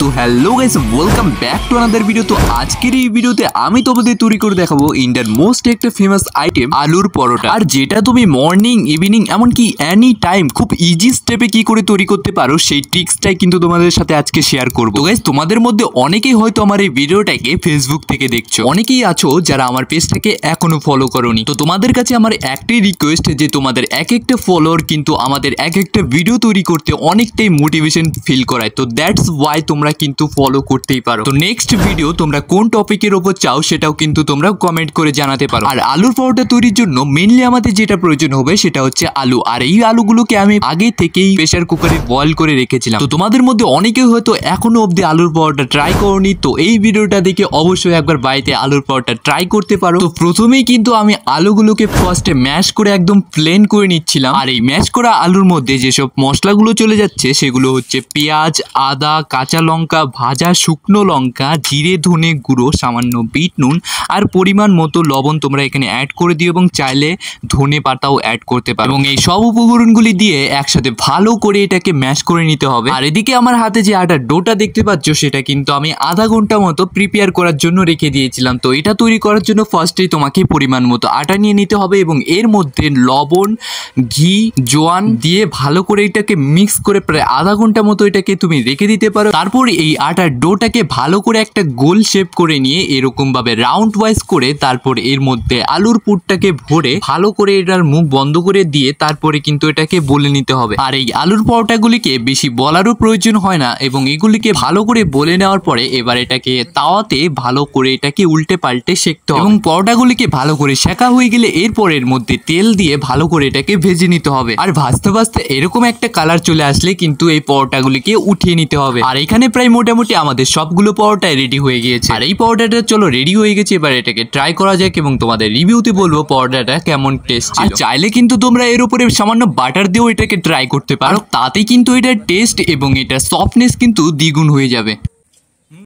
তো hello guys, welcome back to another video. তো আজকের এই ভিডিওতে আমি তোমাদের তৈরি করে দেখাবো ইন্ডিয়ার মোস্ট একটা ফেমাস আইটেম আলুর পরোটা। আর যেটা তুমি মর্নিং ইভিনিং এমনকি এনি টাইম খুব ইজি স্টেপে কি করে তৈরি করতে পারো সেই ট্রিক্সটাই কিন্তু তোমাদের সাথে আজকে শেয়ার করবো। গাইস, তোমাদের মধ্যে অনেকেই হয়তো আমার এই ভিডিওটাকে ফেসবুক থেকে দেখছো, অনেকেই আছো যারা আমার পেজটাকে এখনো ফলো করোনি। তো তোমাদের কাছে আমার একটাই রিকোয়েস্ট যে তোমাদের এক একটা ফলোয়ার কিন্তু আমাদের এক একটা ভিডিও তৈরি করতে অনেকটাই মোটিভেশন ফিল করায়। তো দ্যাটস ওয়াই তোমরা কিন্তু ফলো করতেই পারো। তো নেক্সট ভিডিও তোমরা কোন টপিকের উপর চাও সেটাও কিন্তু তোমরা কমেন্ট করে জানাতে পারো। আর আলুর পরোটা তৈরির জন্য মেইনলি আমাদের যেটা প্রয়োজন হবে সেটা হচ্ছে আলু। আর এই আলুগুলোকে আমি আগে থেকেই প্রেসার কুকারে বয়েল করে রেখেছিলাম। তো তোমাদের মধ্যে অনেকেই হয়তো এখনো অবধি আলুর পরোটা ট্রাই করোনি, তো এই ভিডিওটা দেখে অবশ্যই একবার বাড়িতে আলুর পরোটা ট্রাই করতে পারো। তো প্রথমেই কিন্তু আমি আলুগুলোকে ফার্স্টে ম্যাশ করে একদম প্লেন করে নিচ্ছিলাম। আর এই ম্যাশ করা আলুর মধ্যে যেসব মশলাগুলো চলে যাচ্ছে সেগুলো হচ্ছে পেঁয়াজ, আদা, কাঁচা লঙ্কা, ভাজা শুকনো লঙ্কা, জিরে, ধনে গুঁড়ো, সামান্য বিট নুন আর পরিমাণ মতো লবণ তোমরা এখানে অ্যাড করে দিও এবং চাইলে ধনে পাতাও অ্যাড করতে পারো। এবং এই সব উপকরণগুলি দিয়ে একসাথে ভালো করে এটাকে ম্যাশ করে নিতে হবে। আর এদিকে আমার হাতে যে আটার ডোটা দেখতে পাচ্ছ সেটা কিন্তু আমি আধা ঘন্টা মতো প্রিপেয়ার করার জন্য রেখে দিয়েছিলাম। তো এটা তৈরি করার জন্য ফার্স্টেই তোমাকে পরিমাণ মতো আটা নিয়ে নিতে হবে এবং এর মধ্যে লবণ, ঘি, জোয়ান দিয়ে ভালো করে এটাকে মিক্স করে প্রায় আধা ঘন্টা মতো এটাকে তুমি রেখে দিতে পারো। তারপর এই আটার ডোটাকে ভালো করে একটা গোল শেপ করে নিয়ে এরকম ভাবে রাউন্ড ওয়াইজ করে তারপর এর মধ্যে আলুর পুরটাকে ভরে ভালো করে এটার মুখ বন্ধ করে দিয়ে তারপরে কিন্তু এটাকে বলে নিতে হবে। আর এই আলুর পরোটাগুলিকে বেশি বলারও প্রয়োজন হয় না এবং এগুলিকে ভালো করে বলে নেওয়ার পরে এবার এটাকে তাওয়াতে ভালো করে এটাকে উল্টে পাল্টে সেঁকতে হবে। এবং পরোটাগুলিকে ভালো করে সেঁকা হয়ে গেলে এরপর এর মধ্যে তেল দিয়ে ভালো করে এটাকে ভেজে নিতে হবে। আর ভাজতে ভাজতে এরকম একটা কালার চলে আসলে কিন্তু এই পরোটাগুলিকে উঠিয়ে নিতে হবে। আর এখানে প্রায় মোটামুটি আমাদের সবগুলো পরোটাই রেডি হয়ে গিয়েছে। আর এই পরোটাটা চলো রেডি হয়ে গেছে, এবার এটাকে ট্রাই করা যাক এবং তোমাদের রিভিউতে বলবো পরোটাটা কেমন টেস্ট ছিল। আর চাইলে কিন্তু তোমরা এর উপরে সামান্য বাটার দিয়েও এটাকে ট্রাই করতে পারো, তাতে কিন্তু এটার টেস্ট এবং এটার সফটনেস কিন্তু দ্বিগুণ হয়ে যাবে।